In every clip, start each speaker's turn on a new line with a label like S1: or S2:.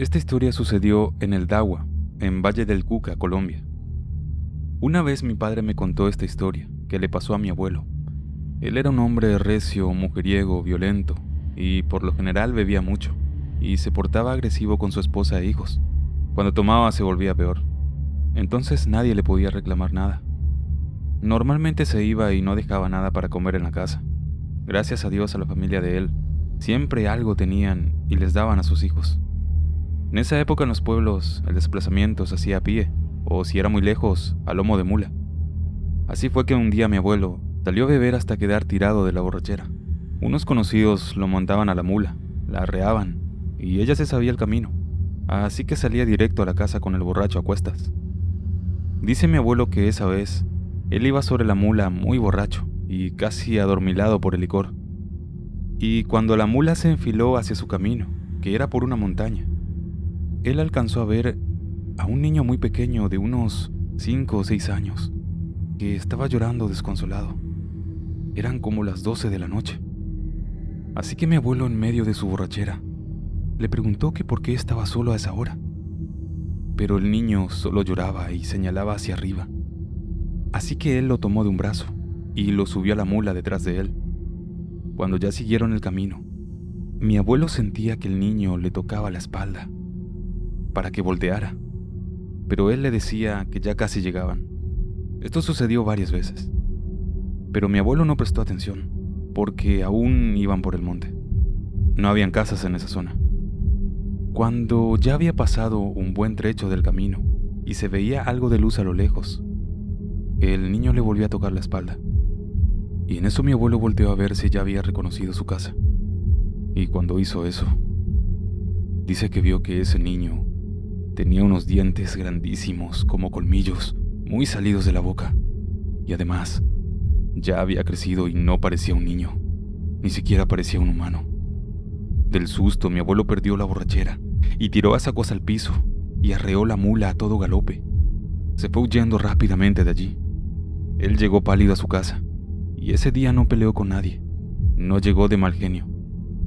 S1: Esta historia sucedió en el Dagua, en Valle del Cuca, Colombia. Una vez mi padre me contó esta historia, que le pasó a mi abuelo. Él era un hombre recio, mujeriego, violento, y por lo general bebía mucho, y se portaba agresivo con su esposa e hijos. Cuando tomaba se volvía peor. Entonces nadie le podía reclamar nada. Normalmente se iba y no dejaba nada para comer en la casa. Gracias a Dios a la familia de él, siempre algo tenían y les daban a sus hijos. En esa época en los pueblos el desplazamiento se hacía a pie, o si era muy lejos, a lomo de mula. Así fue que un día mi abuelo salió a beber hasta quedar tirado de la borrachera. Unos conocidos lo montaban a la mula, la arreaban, y ella se sabía el camino, así que salía directo a la casa con el borracho a cuestas. Dice mi abuelo que esa vez él iba sobre la mula muy borracho y casi adormilado por el licor. Y cuando la mula se enfiló hacia su camino, que era por una montaña, él alcanzó a ver a un niño muy pequeño de unos 5 o 6 años, que estaba llorando desconsolado. Eran como las 12 de la noche. Así que mi abuelo, en medio de su borrachera, le preguntó que por qué estaba solo a esa hora. Pero el niño solo lloraba y señalaba hacia arriba. Así que él lo tomó de un brazo y lo subió a la mula detrás de él. Cuando ya siguieron el camino, mi abuelo sentía que el niño le tocaba la espalda para que volteara, pero él le decía que ya casi llegaban. Esto sucedió varias veces, pero mi abuelo no prestó atención, porque aún iban por el monte. No habían casas en esa zona. Cuando ya había pasado un buen trecho del camino y se veía algo de luz a lo lejos, el niño le volvió a tocar la espalda, y en eso mi abuelo volteó a ver si ya había reconocido su casa. Y cuando hizo eso, dice que vio que ese niño tenía unos dientes grandísimos como colmillos, muy salidos de la boca, y además ya había crecido y no parecía un niño, ni siquiera parecía un humano. Del susto mi abuelo perdió la borrachera y tiró esa cosa al piso y arreó la mula a todo galope. Se fue huyendo rápidamente de allí. Él llegó pálido a su casa y ese día no peleó con nadie. No llegó de mal genio,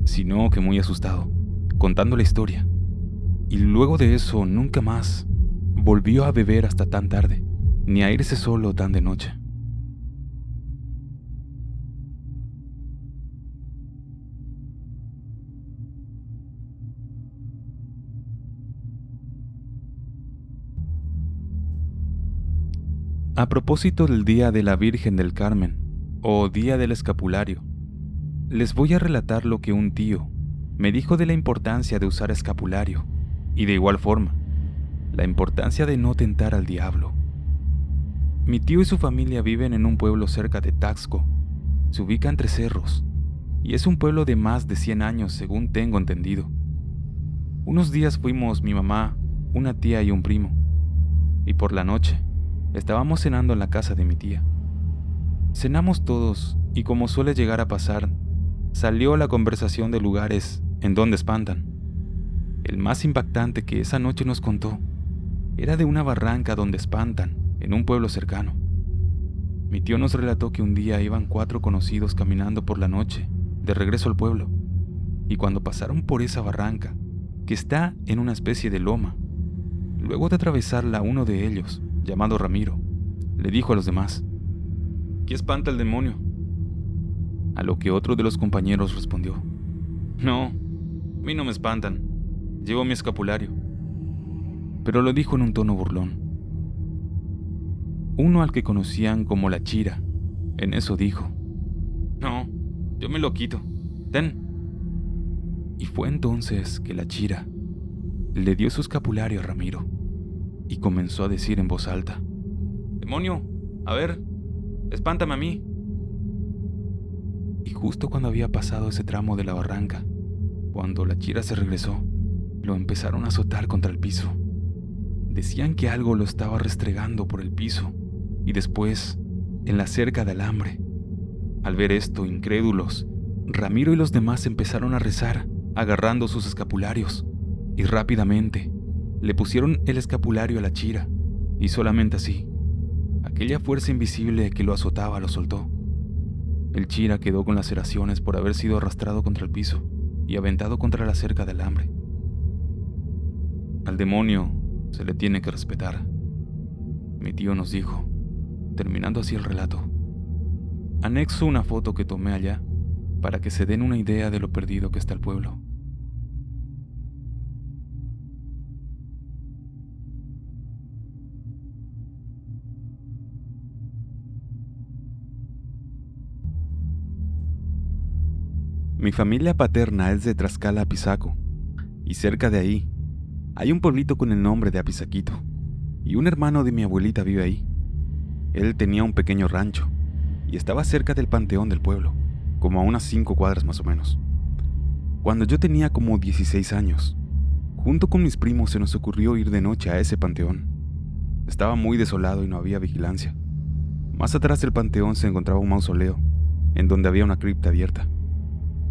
S1: sino que muy asustado, contando la historia. Y luego de eso nunca más volvió a beber hasta tan tarde, ni a irse solo tan de noche. A propósito del Día de la Virgen del Carmen, o Día del Escapulario, les voy a relatar lo que un tío me dijo de la importancia de usar escapulario, y de igual forma, la importancia de no tentar al diablo. Mi tío y su familia viven en un pueblo cerca de Taxco. Se ubica entre cerros, y es un pueblo de más de 100 años según tengo entendido. Unos días fuimos mi mamá, una tía y un primo, y por la noche estábamos cenando en la casa de mi tía. Cenamos todos y, como suele llegar a pasar, salió la conversación de lugares en donde espantan. El más impactante que esa noche nos contó era de una barranca donde espantan en un pueblo cercano. Mi tío nos relató que un día iban 4 conocidos caminando por la noche de regreso al pueblo, y cuando pasaron por esa barranca, que está en una especie de loma, luego de atravesarla, uno de ellos, llamado Ramiro, le dijo a los demás: «¿Qué espanta el demonio?». A lo que otro de los compañeros respondió: «No, a mí no me espantan, llevo mi escapulario». Pero lo dijo en un tono burlón. Uno al que conocían como la Chira, en eso dijo: «No, yo me lo quito, ten». Y fue entonces que la Chira le dio su escapulario a Ramiro y comenzó a decir en voz alta: «Demonio, a ver, espántame a mí». Y justo cuando había pasado ese tramo de la barranca, cuando la Chira se regresó, lo empezaron a azotar contra el piso. Decían que algo lo estaba restregando por el piso y después en la cerca de alambre. Al ver esto, incrédulos, Ramiro y los demás empezaron a rezar, agarrando sus escapularios, y rápidamente le pusieron el escapulario a la Chira, y solamente así, aquella fuerza invisible que lo azotaba lo soltó. El Chira quedó con laceraciones por haber sido arrastrado contra el piso y aventado contra la cerca de alambre. Al demonio se le tiene que respetar, mi tío nos dijo, terminando así el relato. Anexo una foto que tomé allá para que se den una idea de lo perdido que está el pueblo. Mi familia paterna es de Tlaxcala, Apizaco, y cerca de ahí hay un pueblito con el nombre de Apizaquito, y un hermano de mi abuelita vive ahí. Él tenía un pequeño rancho, y estaba cerca del panteón del pueblo, como a unas 5 cuadras más o menos. Cuando yo tenía como 16 años, junto con mis primos se nos ocurrió ir de noche a ese panteón. Estaba muy desolado y no había vigilancia. Más atrás del panteón se encontraba un mausoleo, en donde había una cripta abierta,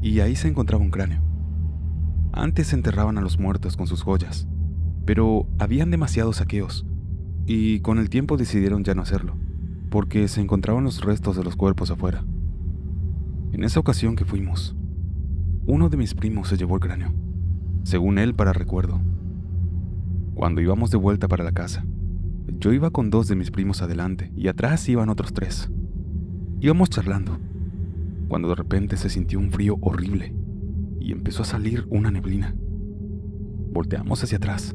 S1: y ahí se encontraba un cráneo. Antes se enterraban a los muertos con sus joyas, pero habían demasiados saqueos, y con el tiempo decidieron ya no hacerlo, porque se encontraban los restos de los cuerpos afuera. En esa ocasión que fuimos, uno de mis primos se llevó el cráneo, según él para recuerdo. Cuando íbamos de vuelta para la casa, yo iba con 2 de mis primos adelante y atrás iban otros 3. Íbamos charlando, cuando de repente se sintió un frío horrible y empezó a salir una neblina. Volteamos hacia atrás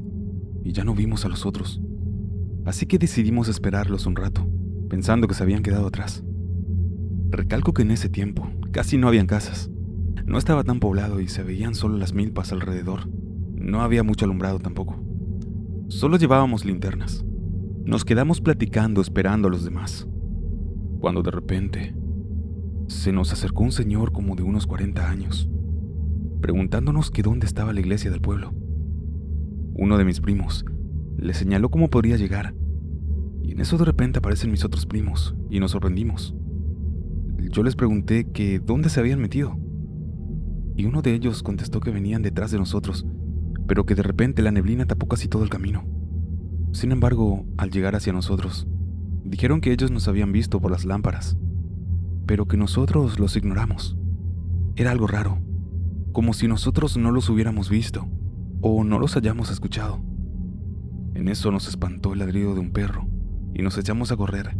S1: y ya no vimos a los otros, así que decidimos esperarlos un rato, pensando que se habían quedado atrás. Recalco que en ese tiempo casi no habían casas, no estaba tan poblado y se veían solo las milpas alrededor. No había mucho alumbrado tampoco. Solo llevábamos linternas. Nos quedamos platicando esperando a los demás, cuando de repente se nos acercó un señor como de unos 40 años, preguntándonos que dónde estaba la iglesia del pueblo. Uno de mis primos le señaló cómo podría llegar, y en eso de repente aparecen mis otros primos y nos sorprendimos. Yo les pregunté que dónde se habían metido, y uno de ellos contestó que venían detrás de nosotros, pero que de repente la neblina tapó casi todo el camino. Sin embargo, al llegar hacia nosotros, dijeron que ellos nos habían visto por las lámparas, pero que nosotros los ignoramos. Era algo raro, como si nosotros no los hubiéramos visto o no los hayamos escuchado. En eso nos espantó el ladrido de un perro y nos echamos a correr.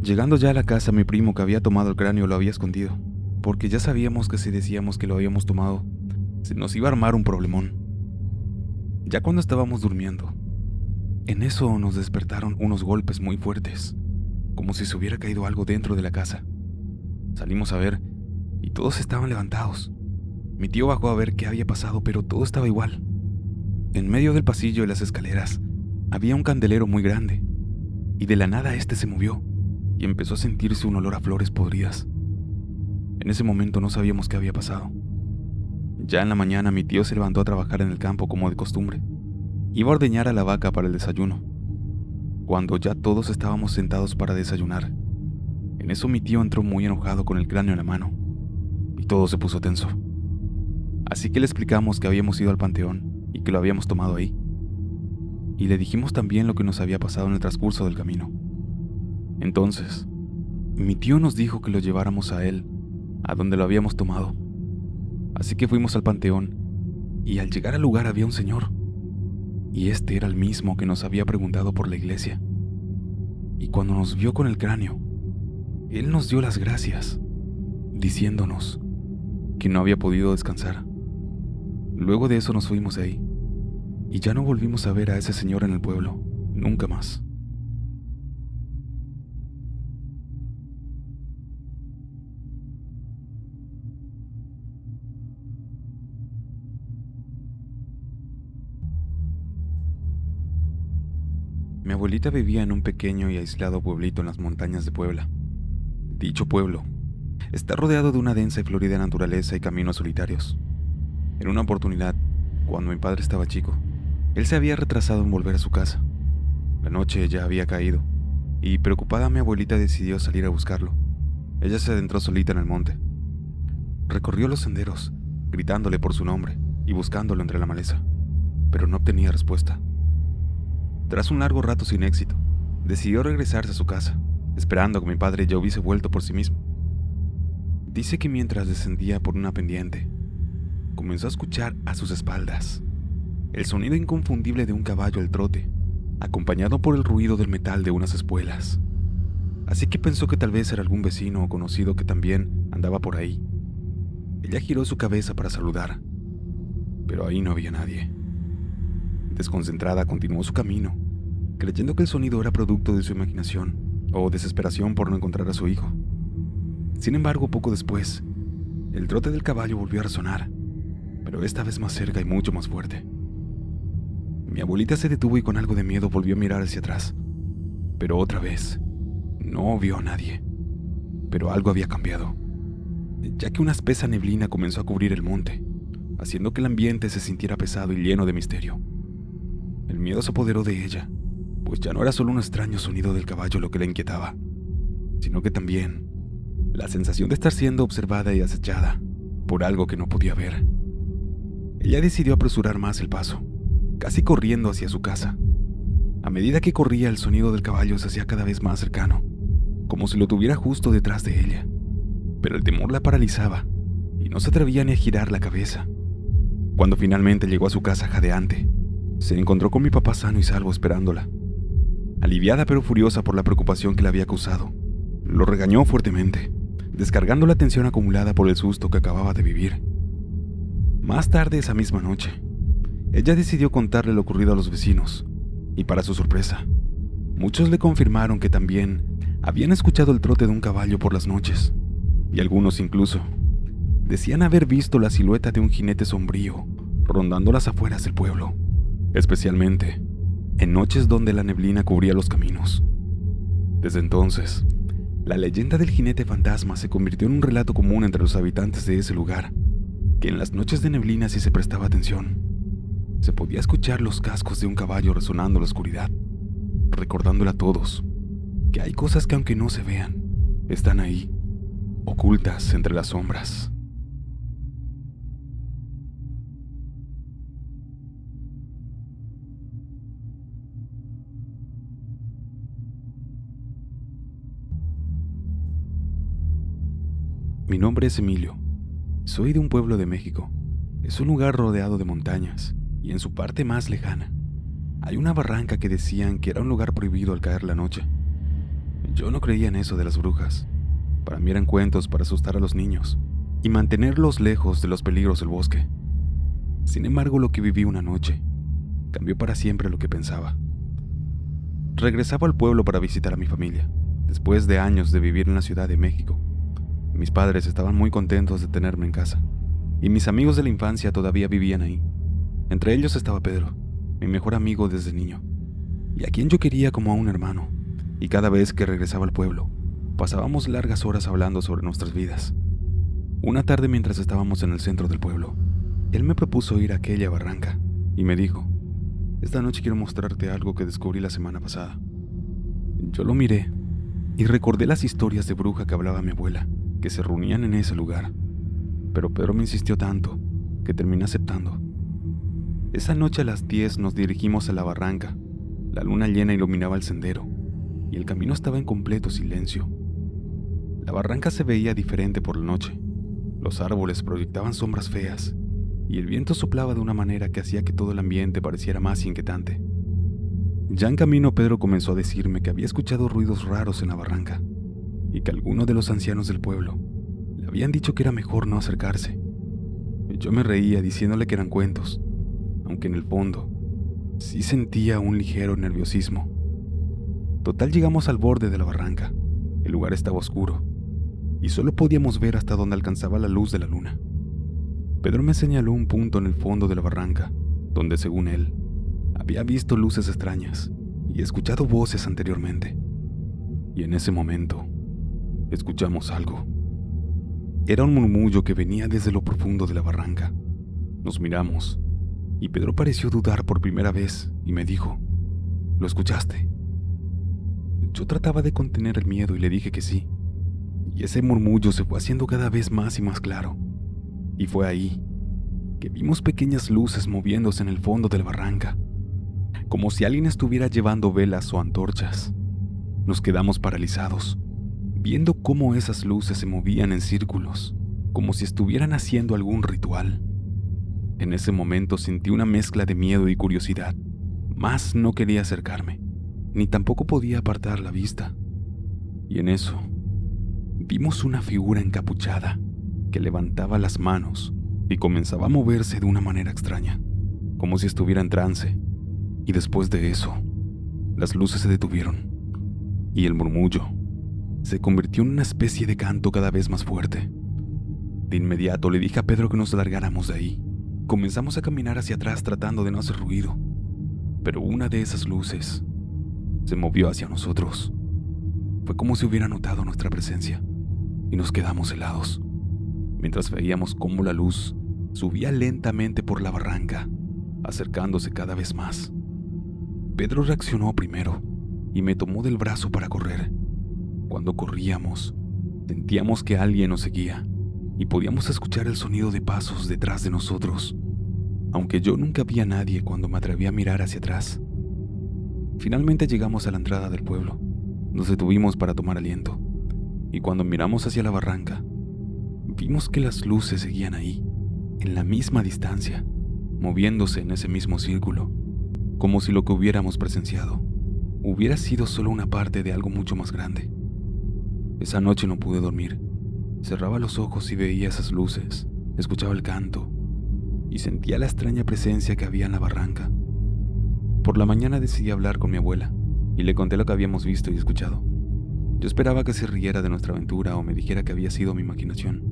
S1: Llegando ya a la casa, mi primo que había tomado el cráneo lo había escondido, porque ya sabíamos que si decíamos que lo habíamos tomado, se nos iba a armar un problemón. Ya cuando estábamos durmiendo, en eso nos despertaron unos golpes muy fuertes, como si se hubiera caído algo dentro de la casa. Salimos a ver y todos estaban levantados. Mi tío bajó a ver qué había pasado, pero todo estaba igual. En medio del pasillo de las escaleras había un candelero muy grande, y de la nada este se movió y empezó a sentirse un olor a flores podridas. En ese momento no sabíamos qué había pasado. Ya en la mañana mi tío se levantó a trabajar en el campo como de costumbre. Iba a ordeñar a la vaca para el desayuno, cuando ya todos estábamos sentados para desayunar. En eso mi tío entró muy enojado con el cráneo en la mano, y todo se puso tenso. Así que le explicamos que habíamos ido al panteón y que lo habíamos tomado ahí. Y le dijimos también lo que nos había pasado en el transcurso del camino. Entonces, mi tío nos dijo que lo lleváramos a él, a donde lo habíamos tomado. Así que fuimos al panteón, y al llegar al lugar había un señor. Y este era el mismo que nos había preguntado por la iglesia. Y cuando nos vio con el cráneo, él nos dio las gracias, diciéndonos que no había podido descansar. Luego de eso nos fuimos de ahí, y ya no volvimos a ver a ese señor en el pueblo, nunca más. Mi abuelita vivía en un pequeño y aislado pueblito en las montañas de Puebla. Dicho pueblo está rodeado de una densa y florida naturaleza y caminos solitarios. En una oportunidad, cuando mi padre estaba chico, él se había retrasado en volver a su casa. La noche ya había caído, y preocupada mi abuelita decidió salir a buscarlo. Ella se adentró solita en el monte. Recorrió los senderos, gritándole por su nombre y buscándolo entre la maleza, pero no obtenía respuesta. Tras un largo rato sin éxito, decidió regresarse a su casa, esperando que mi padre ya hubiese vuelto por sí mismo. Dice que mientras descendía por una pendiente, comenzó a escuchar a sus espaldas el sonido inconfundible de un caballo al trote, acompañado por el ruido del metal de unas espuelas. Así que pensó que tal vez era algún vecino o conocido que también andaba por ahí. Ella giró su cabeza para saludar, pero ahí no había nadie. Desconcentrada, continuó su camino, creyendo que el sonido era producto de su imaginación o desesperación por no encontrar a su hijo. Sin embargo, poco después, el trote del caballo volvió a resonar, pero esta vez más cerca y mucho más fuerte. Mi abuelita se detuvo y con algo de miedo volvió a mirar hacia atrás, pero otra vez no vio a nadie. Pero algo había cambiado, ya que una espesa neblina comenzó a cubrir el monte, haciendo que el ambiente se sintiera pesado y lleno de misterio. El miedo se apoderó de ella, pues ya no era solo un extraño sonido del caballo lo que la inquietaba, sino que también la sensación de estar siendo observada y acechada por algo que no podía ver. Ella decidió apresurar más el paso, casi corriendo hacia su casa. A medida que corría, el sonido del caballo se hacía cada vez más cercano, como si lo tuviera justo detrás de ella. Pero el temor la paralizaba y no se atrevía ni a girar la cabeza. Cuando finalmente llegó a su casa jadeante, se encontró con mi papá sano y salvo esperándola. Aliviada pero furiosa por la preocupación que le había causado, lo regañó fuertemente, descargando la tensión acumulada por el susto que acababa de vivir. Más tarde esa misma noche, ella decidió contarle lo ocurrido a los vecinos, y para su sorpresa, muchos le confirmaron que también habían escuchado el trote de un caballo por las noches, y algunos incluso decían haber visto la silueta de un jinete sombrío rondando las afueras del pueblo, especialmente en noches donde la neblina cubría los caminos. Desde entonces, la leyenda del jinete fantasma se convirtió en un relato común entre los habitantes de ese lugar, que en las noches de neblina, si se prestaba atención, se podía escuchar los cascos de un caballo resonando en la oscuridad, recordándole a todos que hay cosas que aunque no se vean, están ahí, ocultas entre las sombras. Mi nombre es Emilio. Soy de un pueblo de México. Es un lugar rodeado de montañas, y en su parte más lejana hay una barranca que decían que era un lugar prohibido al caer la noche. Yo no creía en eso de las brujas. Para mí eran cuentos para asustar a los niños y mantenerlos lejos de los peligros del bosque. Sin embargo, lo que viví una noche cambió para siempre lo que pensaba. Regresaba al pueblo para visitar a mi familia, después de años de vivir en la Ciudad de México. Mis padres estaban muy contentos de tenerme en casa, y mis amigos de la infancia todavía vivían ahí. Entre ellos estaba Pedro, mi mejor amigo desde niño, y a quien yo quería como a un hermano, y cada vez que regresaba al pueblo, pasábamos largas horas hablando sobre nuestras vidas. Una tarde, mientras estábamos en el centro del pueblo, él me propuso ir a aquella barranca, y me dijo: «Esta noche quiero mostrarte algo que descubrí la semana pasada». Yo lo miré, y recordé las historias de bruja que hablaba mi abuela, que se reunían en ese lugar, pero Pedro me insistió tanto que terminé aceptando. Esa noche a las 10 nos dirigimos a la barranca. La luna llena iluminaba el sendero y el camino estaba en completo silencio. La barranca se veía diferente por la noche. Los árboles proyectaban sombras feas y el viento soplaba de una manera que hacía que todo el ambiente pareciera más inquietante. Ya en camino, Pedro comenzó a decirme que había escuchado ruidos raros en la barranca y que algunos de los ancianos del pueblo le habían dicho que era mejor no acercarse. Yo me reía diciéndole que eran cuentos, aunque en el fondo sí sentía un ligero nerviosismo. Total, llegamos al borde de la barranca. El lugar estaba oscuro y solo podíamos ver hasta donde alcanzaba la luz de la luna. Pedro me señaló un punto en el fondo de la barranca, donde según él, había visto luces extrañas y escuchado voces anteriormente. Y en ese momento, escuchamos algo. Era un murmullo que venía desde lo profundo de la barranca. Nos miramos, y Pedro pareció dudar por primera vez y me dijo: «¿Lo escuchaste?». Yo trataba de contener el miedo y le dije que sí, y ese murmullo se fue haciendo cada vez más y más claro. Y fue ahí que vimos pequeñas luces moviéndose en el fondo de la barranca, como si alguien estuviera llevando velas o antorchas. Nos quedamos paralizados, viendo cómo esas luces se movían en círculos, como si estuvieran haciendo algún ritual. En ese momento sentí una mezcla de miedo y curiosidad, mas no quería acercarme, ni tampoco podía apartar la vista. Y en eso, vimos una figura encapuchada que levantaba las manos y comenzaba a moverse de una manera extraña, como si estuviera en trance. Y después de eso, las luces se detuvieron y el murmullo se convirtió en una especie de canto cada vez más fuerte. De inmediato le dije a Pedro que nos largáramos de ahí. Comenzamos a caminar hacia atrás tratando de no hacer ruido, pero una de esas luces se movió hacia nosotros. Fue como si hubiera notado nuestra presencia y nos quedamos helados, mientras veíamos cómo la luz subía lentamente por la barranca, acercándose cada vez más. Pedro reaccionó primero y me tomó del brazo para correr. Cuando corríamos, sentíamos que alguien nos seguía y podíamos escuchar el sonido de pasos detrás de nosotros, aunque yo nunca vi a nadie cuando me atreví a mirar hacia atrás. Finalmente llegamos a la entrada del pueblo. Nos detuvimos para tomar aliento, y cuando miramos hacia la barranca, vimos que las luces seguían ahí, en la misma distancia, moviéndose en ese mismo círculo, como si lo que hubiéramos presenciado hubiera sido solo una parte de algo mucho más grande. Esa noche no pude dormir. Cerraba los ojos y veía esas luces, escuchaba el canto y sentía la extraña presencia que había en la barranca. Por la mañana decidí hablar con mi abuela y le conté lo que habíamos visto y escuchado. Yo esperaba que se riera de nuestra aventura o me dijera que había sido mi imaginación.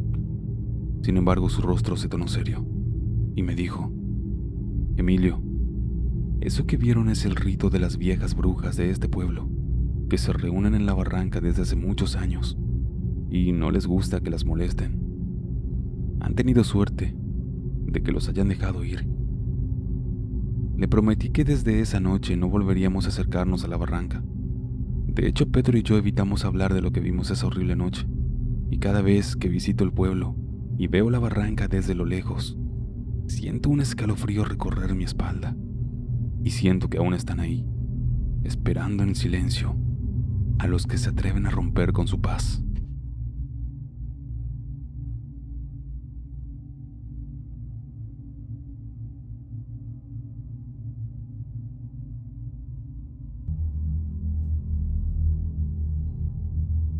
S1: Sin embargo, su rostro se tornó serio y me dijo: Emilio, eso que vieron es el rito de las viejas brujas de este pueblo, que se reúnen en la barranca desde hace muchos años y no les gusta que las molesten. Han tenido suerte de que los hayan dejado ir. Le prometí que desde esa noche no volveríamos a acercarnos a la barranca. De hecho, Pedro y yo evitamos hablar de lo que vimos esa horrible noche, y cada vez que visito el pueblo y veo la barranca desde lo lejos, siento un escalofrío recorrer mi espalda, y siento que aún están ahí, esperando en silencio a los que se atreven a romper con su paz.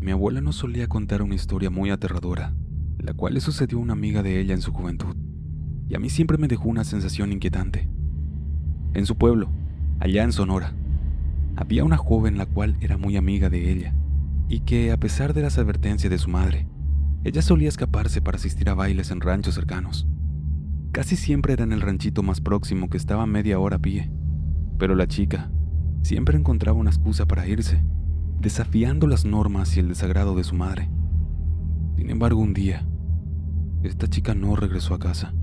S1: Mi abuela nos solía contar una historia muy aterradora, la cual le sucedió a una amiga de ella en su juventud, y a mí siempre me dejó una sensación inquietante. En su pueblo, allá en Sonora, había una joven la cual era muy amiga de ella, y que, a pesar de las advertencias de su madre, ella solía escaparse para asistir a bailes en ranchos cercanos. Casi siempre era en el ranchito más próximo, que estaba a media hora a pie, pero la chica siempre encontraba una excusa para irse, desafiando las normas y el desagrado de su madre. Sin embargo, un día, esta chica no regresó a casa.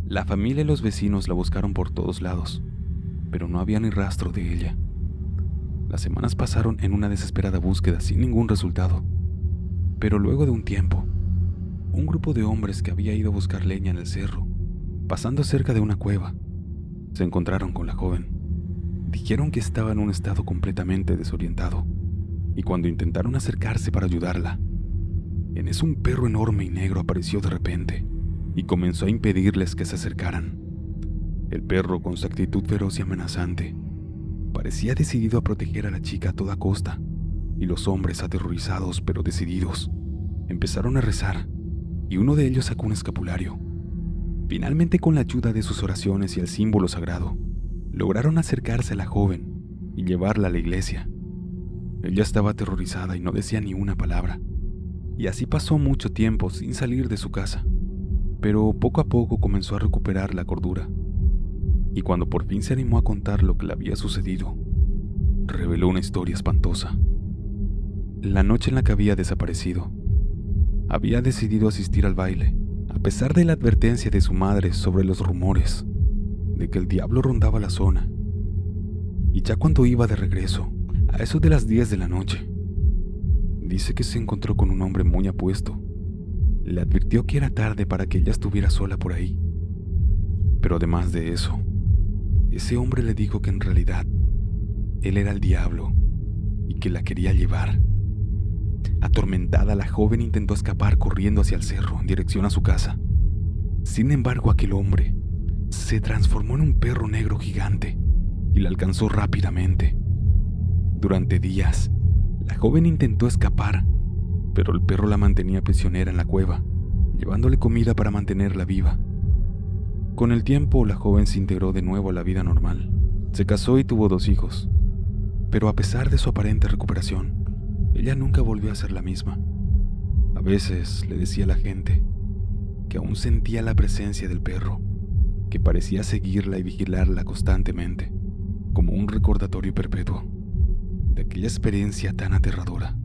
S1: La familia y los vecinos la buscaron por todos lados, pero no había ni rastro de ella. Las semanas pasaron en una desesperada búsqueda sin ningún resultado, pero luego de un tiempo, un grupo de hombres que había ido a buscar leña en el cerro, pasando cerca de una cueva, se encontraron con la joven. Dijeron que estaba en un estado completamente desorientado, y cuando intentaron acercarse para ayudarla, en eso un perro enorme y negro apareció de repente y comenzó a impedirles que se acercaran. El perro, con su actitud feroz y amenazante, parecía decidido a proteger a la chica a toda costa, y los hombres, aterrorizados pero decididos, empezaron a rezar, y uno de ellos sacó un escapulario. Finalmente, con la ayuda de sus oraciones y el símbolo sagrado, lograron acercarse a la joven y llevarla a la iglesia. Ella estaba aterrorizada y no decía ni una palabra, y así pasó mucho tiempo sin salir de su casa, pero poco a poco comenzó a recuperar la cordura, y cuando por fin se animó a contar lo que le había sucedido, reveló una historia espantosa. La noche en la que había desaparecido, había decidido asistir al baile, a pesar de la advertencia de su madre sobre los rumores de que el diablo rondaba la zona. Y ya cuando iba de regreso, a eso de las 10 de la noche, dice que se encontró con un hombre muy apuesto. Le advirtió que era tarde para que ella estuviera sola por ahí. Pero además de eso, ese hombre le dijo que en realidad él era el diablo y que la quería llevar. Atormentada, la joven intentó escapar corriendo hacia el cerro en dirección a su casa, Sin embargo, aquel hombre se transformó en un perro negro gigante y la alcanzó rápidamente. Durante días, la joven intentó escapar, pero el perro la mantenía prisionera en la cueva, llevándole comida para mantenerla viva. Con el tiempo, la joven se integró de nuevo a la vida normal. Se casó y tuvo 2 hijos. Pero a pesar de su aparente recuperación, ella nunca volvió a ser la misma. A veces le decía a la gente que aún sentía la presencia del perro, que parecía seguirla y vigilarla constantemente, como un recordatorio perpetuo de aquella experiencia tan aterradora.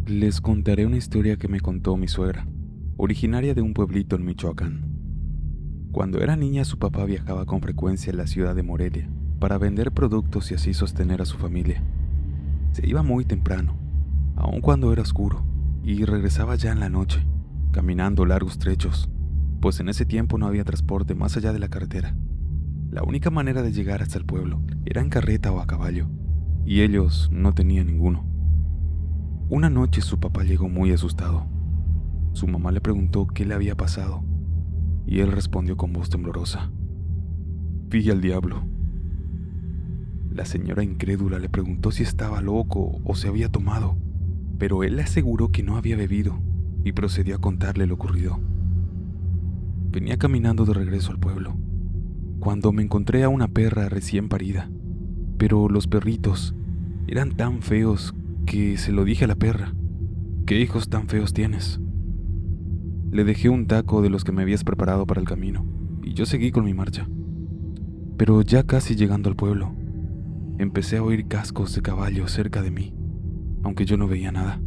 S1: Les contaré una historia que me contó mi suegra, originaria de un pueblito en Michoacán. Cuando era niña, su papá viajaba con frecuencia a la ciudad de Morelia para vender productos y así sostener a su familia. Se iba muy temprano, aun cuando era oscuro, y regresaba ya en la noche, caminando largos trechos, pues en ese tiempo no había transporte más allá de la carretera. La única manera de llegar hasta el pueblo era en carreta o a caballo, y ellos no tenían ninguno. Una noche su papá llegó muy asustado. Su mamá le preguntó qué le había pasado, y él respondió con voz temblorosa: «Vi al diablo». La señora incrédula le preguntó si estaba loco o se había tomado, pero él le aseguró que no había bebido y procedió a contarle lo ocurrido. Venía caminando de regreso al pueblo, cuando me encontré a una perra recién parida, pero los perritos eran tan feos que se lo dije a la perra: «¿Qué hijos tan feos tienes?». Le dejé un taco de los que me habías preparado para el camino y yo seguí con mi marcha. Pero ya casi llegando al pueblo, empecé a oír cascos de caballo cerca de mí, aunque yo no veía nada.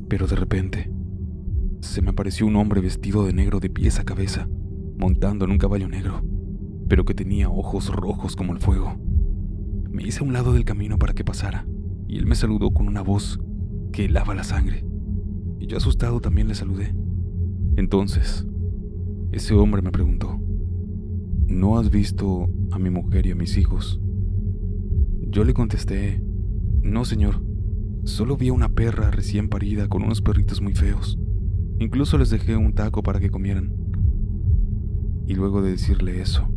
S1: Pero de repente, se me apareció un hombre vestido de negro de pies a cabeza, montando en un caballo negro, pero que tenía ojos rojos como el fuego. Me hice a un lado del camino para que pasara, y él me saludó con una voz que helaba la sangre, y yo asustado también le saludé. Entonces, ese hombre me preguntó: «¿No has visto a mi mujer y a mis hijos?». Yo le contesté: «No, señor, solo vi a una perra recién parida con unos perritos muy feos. Incluso les dejé un taco para que comieran». Y luego de decirle eso,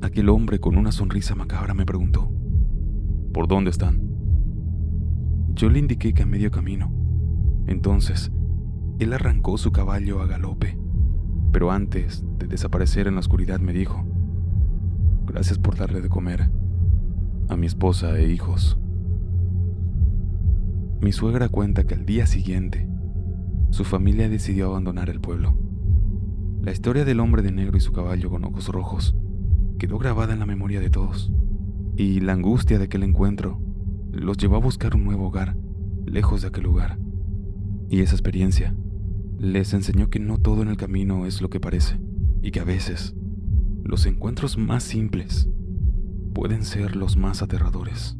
S1: aquel hombre con una sonrisa macabra me preguntó: «¿Por dónde están?». Yo le indiqué que a medio camino. Entonces, él arrancó su caballo a galope, pero antes de desaparecer en la oscuridad me dijo: «Gracias por darle de comer a mi esposa e hijos». Mi suegra cuenta que al día siguiente, su familia decidió abandonar el pueblo. La historia del hombre de negro y su caballo con ojos rojos quedó grabada en la memoria de todos, y la angustia de aquel encuentro los llevó a buscar un nuevo hogar lejos de aquel lugar. Y esa experiencia les enseñó que no todo en el camino es lo que parece, y que a veces los encuentros más simples pueden ser los más aterradores.